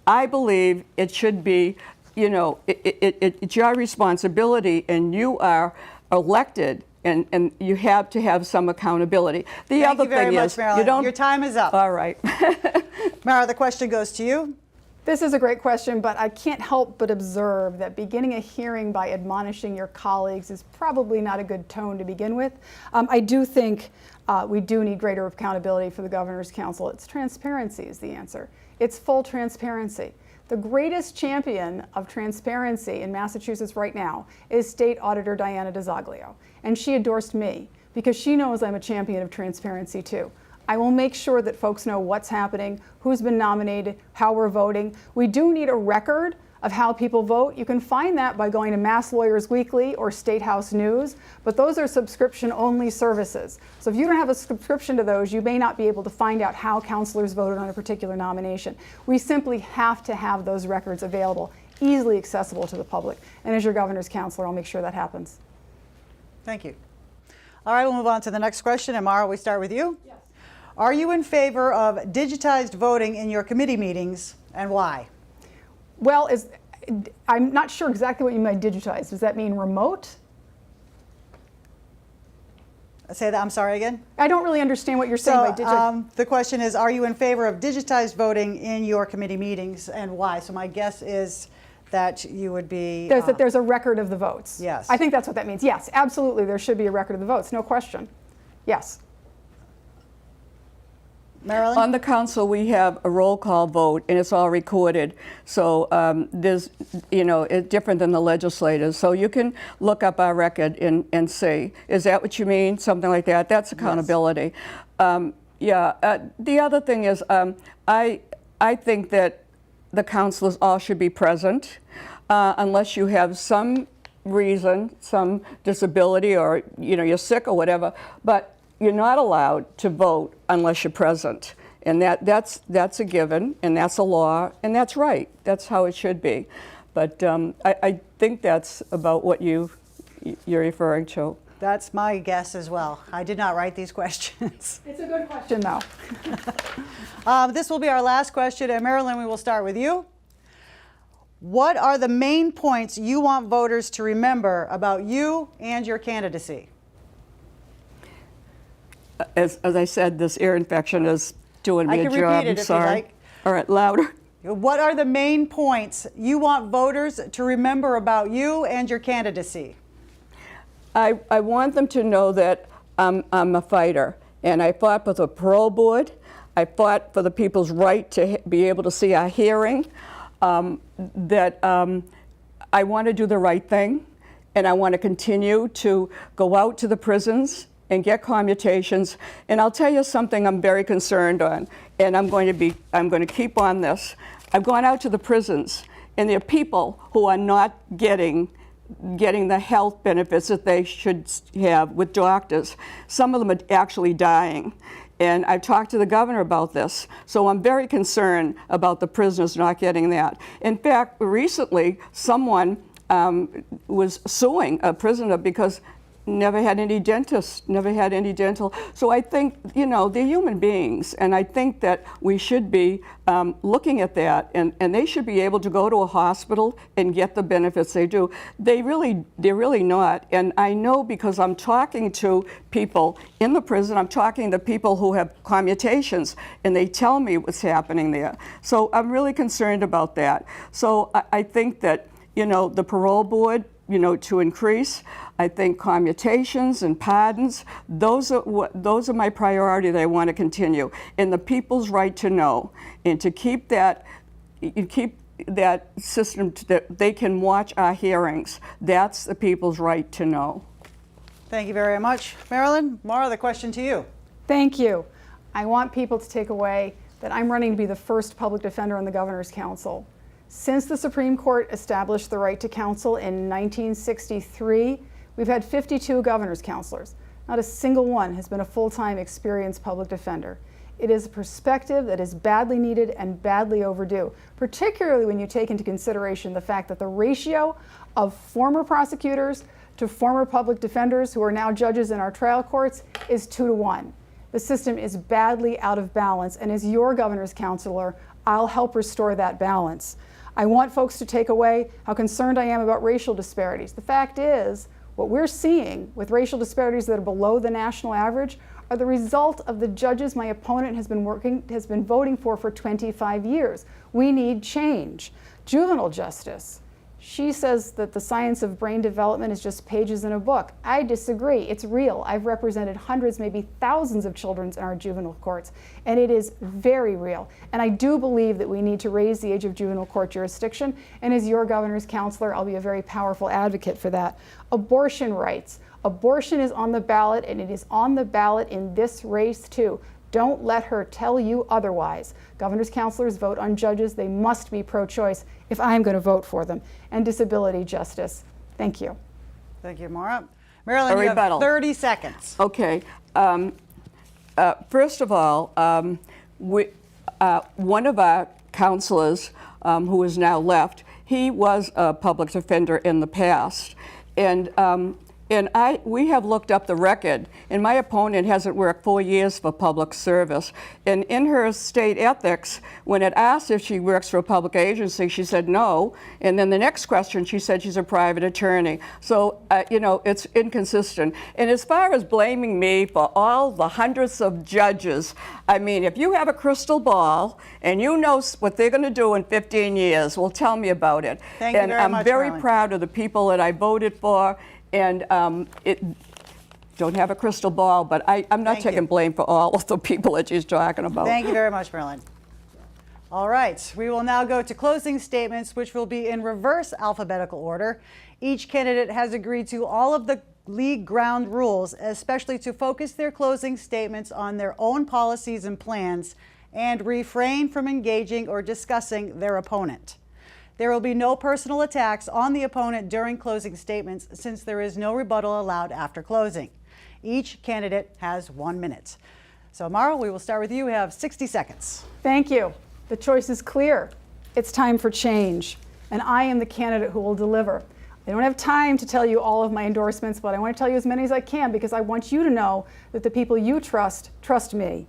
I believe it should be, it's your responsibility, and you are elected, and you have to have some accountability. The other thing is, you don't. Your time is up. All right. Mara, the question goes to you. This is a great question, but I can't help but observe that beginning a hearing by admonishing your colleagues is probably not a good tone to begin with. I do think we do need greater accountability for the Governor's Council. It's transparency is the answer. It's full transparency. The greatest champion of transparency in Massachusetts right now is State Auditor Diana DiZoglio, and she endorsed me because she knows I'm a champion of transparency too. I will make sure that folks know what's happening, who's been nominated, how we're voting. We do need a record of how people vote. You can find that by going to Mass Lawyers Weekly or State House News, but those are subscription-only services. So if you don't have a subscription to those, you may not be able to find out how councilors voted on a particular nomination. We simply have to have those records available, easily accessible to the public. And as your governor's counselor, I'll make sure that happens. Thank you. All right, we'll move on to the next question. And Mara, we start with you. Yes. Are you in favor of digitized voting in your committee meetings, and why? Well, I'm not sure exactly what you mean by digitized. Does that mean remote? Say that, I'm sorry again? I don't really understand what you're saying by digitized. The question is, are you in favor of digitized voting in your committee meetings, and why? So my guess is that you would be... That there's a record of the votes. Yes. I think that's what that means. Yes, absolutely, there should be a record of the votes, no question. Yes. Marilyn? On the council, we have a roll call vote, and it's all recorded. So there's, it's different than the legislators. So you can look up our record and see, is that what you mean? Something like that. That's accountability. Yes. The other thing is, I think that the councilors all should be present, unless you have some reason, some disability, or you're sick or whatever. But you're not allowed to vote unless you're present. And that's a given, and that's a law, and that's right. That's how it should be. But I think that's about what you're referring to. That's my guess as well. I did not write these questions. It's a good question, though. This will be our last question, and Marilyn, we will start with you. What are the main points you want voters to remember about you and your candidacy? As I said, this ear infection is doing me a job. I can repeat it I'm if you sorry. like. All right, louder. What are the main points you want voters to remember about you and your candidacy? I want them to know that I'm a fighter, and I fought for the parole board. I fought for the people's right to be able to see our hearing. That I want to do the right thing, and I want to continue to go out to the prisons and get commutations. And I'll tell you something I'm very concerned on, and I'm going to keep on this. I've gone out to the prisons, and there are people who are not getting the health benefits that they should have with doctors. Some of them are actually dying. And I've talked to the governor about this. So I'm very concerned about the prisoners not getting that. In fact, recently, someone was suing a prisoner because never had any dentists, never had any dental. So I think, they're human beings, and I think that we should be looking at that, and they should be able to go to a hospital and get the benefits they do. They're really not, and I know because I'm talking to people in the prison, I'm talking to people who have commutations, and they tell me what's happening there. So I'm really concerned about that. So I think that, the parole board, to increase. I think commutations and pardons, those are my priority that I want to continue. And the people's right to know, and to keep that system that they can watch our hearings. That's the people's right to know. Thank you very much. Marilyn, Mara, the question to you. Thank you. I want people to take away that I'm running to be the first public defender on the Governor's Council. Since the Supreme Court established the right to counsel in 1963, we've had 52 governor's counselors. Not a single one has been a full-time experienced public defender. It is a perspective that is badly needed and badly overdue, particularly when you take into consideration the fact that the ratio of former prosecutors to former public defenders who are now judges in our trial courts is 2 to 1. The system is badly out of balance, and as your governor's counselor, I'll help restore that balance. I want folks to take away how concerned I am about racial disparities. The fact is, what we're seeing with racial disparities that are below the national average are the result of the judges my opponent has been voting for 25 years. We need change. Juvenile justice. She says that the science of brain development is just pages in a book. I disagree. It's real. I've represented hundreds, maybe thousands of children in our juvenile courts, and it is very real. And I do believe that we need to raise the age of juvenile court jurisdiction, and as your governor's counselor, I'll be a very powerful advocate for that. Abortion rights. Abortion is on the ballot, and it is on the ballot in this race too. Don't let her tell you otherwise. Governor's counselors vote on judges. They must be pro-choice if I'm going to vote for them. And disability justice. Thank you. Thank you, Maura. Marilyn, you have 30 seconds. Okay. First of all, one of our counselors who is now left, he was a public defender in the past. And And we have looked up the record, and my opponent hasn't worked 4 years for public service. And in her state ethics, when it asked if she works for a public agency, she said no. And then the next question, she said she's a private attorney. So, you know, it's inconsistent. And as far as blaming me for all the hundreds of judges, I mean, if you have a crystal ball and you know what they're going to do in 15 years, well, tell me about it. Thank you and very I'm much, very Marilyn. proud of the people that I voted for. And don't have a crystal ball, but I'm not Thank you. taking blame for all of the people that she's talking about. Thank you very much, Marilyn. All right, we will now go to closing statements, which will be in reverse alphabetical order. Each candidate has agreed to all of the league ground rules, especially to focus their closing statements on their own policies and plans and refrain from engaging or discussing their opponent. There will be no personal attacks on the opponent during closing statements since there is no rebuttal allowed after closing. Each candidate has 1 minute. So Mara, we will start with you. We have 60 seconds. Thank you. The choice is clear. It's time for change, and I am the candidate who will deliver. I don't have time to tell you all of my endorsements, but I want to tell you as many as I can because I want you to know that the people you trust me.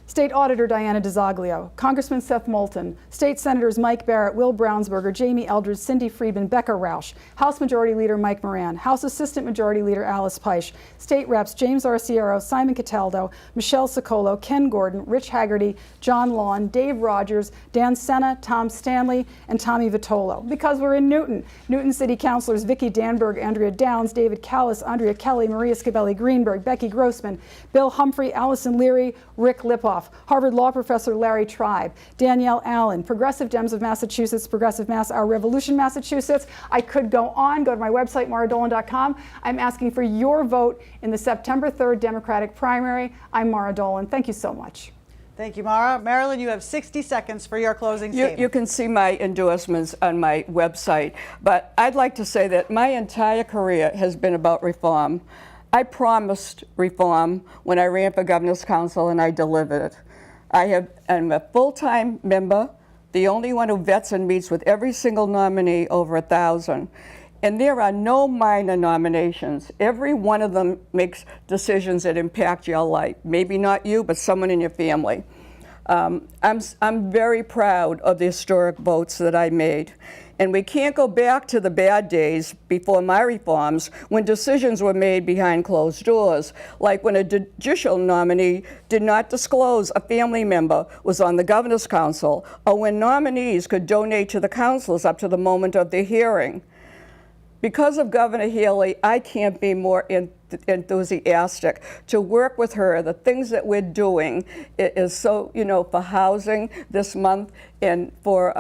State Auditor Diana DeZoglio, Congressman Seth Moulton, State Senators Mike Barrett, Will Brownsberger, Jamie Eldridge, Cindy Friedman, Becca Rausch, House Majority Leader Mike Moran, House Assistant Majority Leader Alice Peisch, State Reps James Arciero, Simon Cataldo, Michelle Socolo, Ken Gordon, Rich Haggerty, John Lawn, Dave Rogers, Dan Senna, Tom Stanley, and Tommy Vitolo. Because we're in Newton. Newton City Councilors Vicki Danberg, Andrea Downs, David Callis, Andrea Kelly, Maria Scabelli Greenberg, Becky Grossman, Bill Humphrey, Allison Leary, Rick Lipoff, Harvard Law Professor Larry Tribe, Danielle Allen, Progressive Dems of Massachusetts, Progressive Mass, Our Revolution Massachusetts. I could go on. Go to my website, maradolan.com. I'm asking for your vote in the September 3rd Democratic primary. I'm Mara Dolan. Thank you so much. Thank you, Mara. Marilyn, you have 60 seconds for your closing statement. You can see my endorsements on my website, but I'd like to say that my entire career has been about reform. I promised reform when I ran for governor's council, and I delivered it. I'm a full-time member, the only one who vets and meets with every single nominee, over 1,000. And there are no minor nominations. Every one of them makes decisions that impact your life. Maybe not you, but someone in your family. I'm very proud of the historic votes that I made. And we can't go back to the bad days before my reforms when decisions were made behind closed doors, like when a judicial nominee did not disclose a family member was on the governor's council, or when nominees could donate to the councils up to the moment of their hearing. Because of Governor Healy, I can't be more enthusiastic to work with her. The things that we're doing is so, you know, for housing this month and for,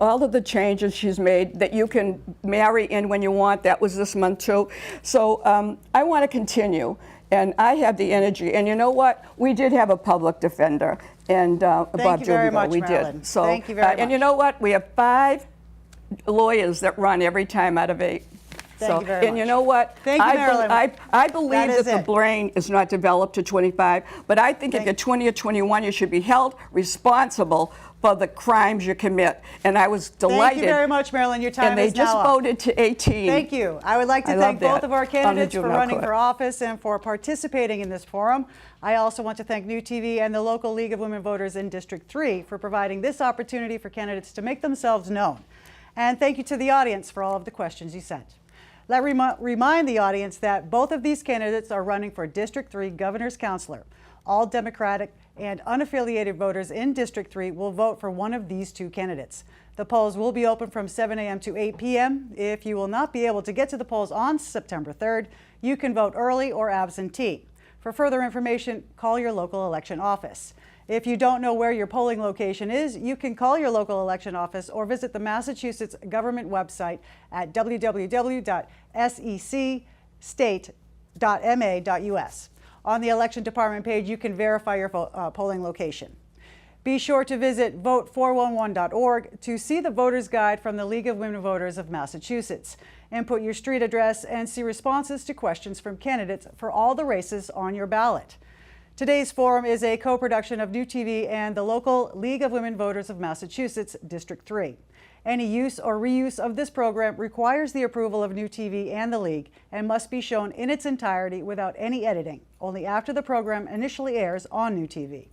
all of the changes she's made that you can marry in when you want. That was this month too. So I want to continue, and I have the energy. And you know what? We did have a public defender, and Bob Thank you very Jubigo, much, we Marilyn. did. So, thank you very much. And you know what? We have 5 lawyers that run every time out of 8. Thank you very and much. you know what? Thank you, Marilyn. I believe That is that the it. brain is not developed to 25, but I think if you're 20 or 21, you should be held responsible for the crimes you commit. And I was delighted. Thank you very much, Marilyn. Your time And they is now just up. voted to 18. Thank you. I would like to I thank love both that. of our On the candidates for juvenile running court. for office and for participating in this forum. I also want to thank New TV and the local League of Women Voters in District 3 for providing this opportunity for candidates to make themselves known. And thank you to the audience for all of the questions you sent. Let me remind the audience that both of these candidates are running for District 3 Governor's Councilor. All Democratic and unaffiliated voters in District 3 will vote for one of these 2 candidates. The polls will be open from 7 a.m. to 8 p.m. If you will not be able to get to the polls on September 3rd, you can vote early or absentee. For further information, call your local election office. If you don't know where your polling location is, you can call your local election office or visit the Massachusetts government website at www.secstate.ma.us. On the election department page, you can verify your polling location. Be sure to visit vote411.org to see the voter's guide from the League of Women Voters of Massachusetts. Input your street address and see responses to questions from candidates for all the races on your ballot. Today's forum is a co-production of New TV and the local League of Women Voters of Massachusetts, District 3. Any use or reuse of this program requires the approval of New TV and the League and must be shown in its entirety without any editing, only after the program initially airs on New TV.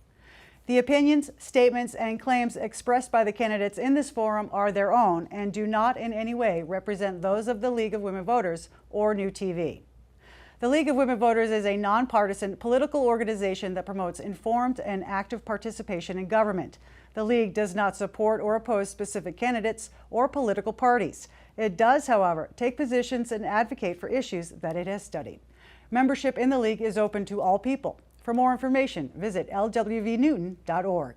The opinions, statements, and claims expressed by the candidates in this forum are their own and do not in any way represent those of the League of Women Voters or New TV. The League of Women Voters is a nonpartisan political organization that promotes informed and active participation in government. The League does not support or oppose specific candidates or political parties. It does, however, take positions and advocate for issues that it has studied. Membership in the League is open to all people. For more information, visit lwvnewton.org.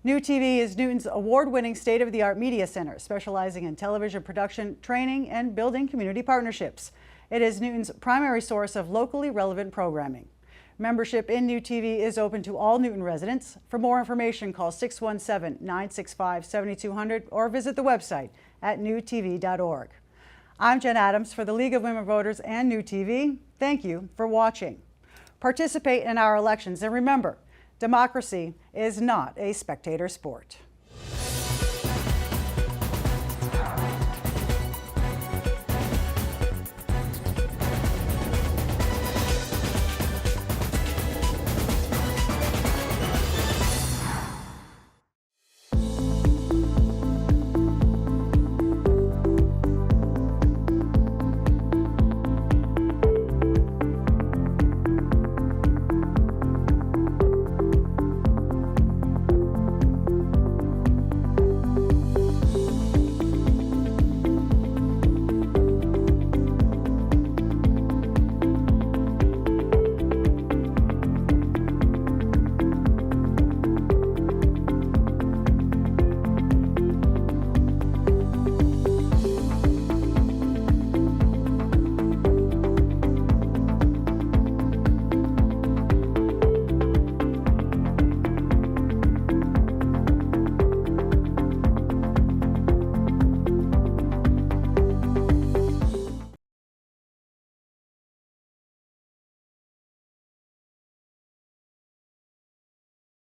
New TV is Newton's award-winning state-of-the-art media center, specializing in television production, training, and building community partnerships. It is Newton's primary source of locally relevant programming. Membership in New TV is open to all Newton residents. For more information, call 617-965-7200 or visit the website at newtv.org. I'm Jen Adams for the League of Women Voters and New TV. Thank you for watching. Participate in our elections and remember, democracy is not a spectator sport.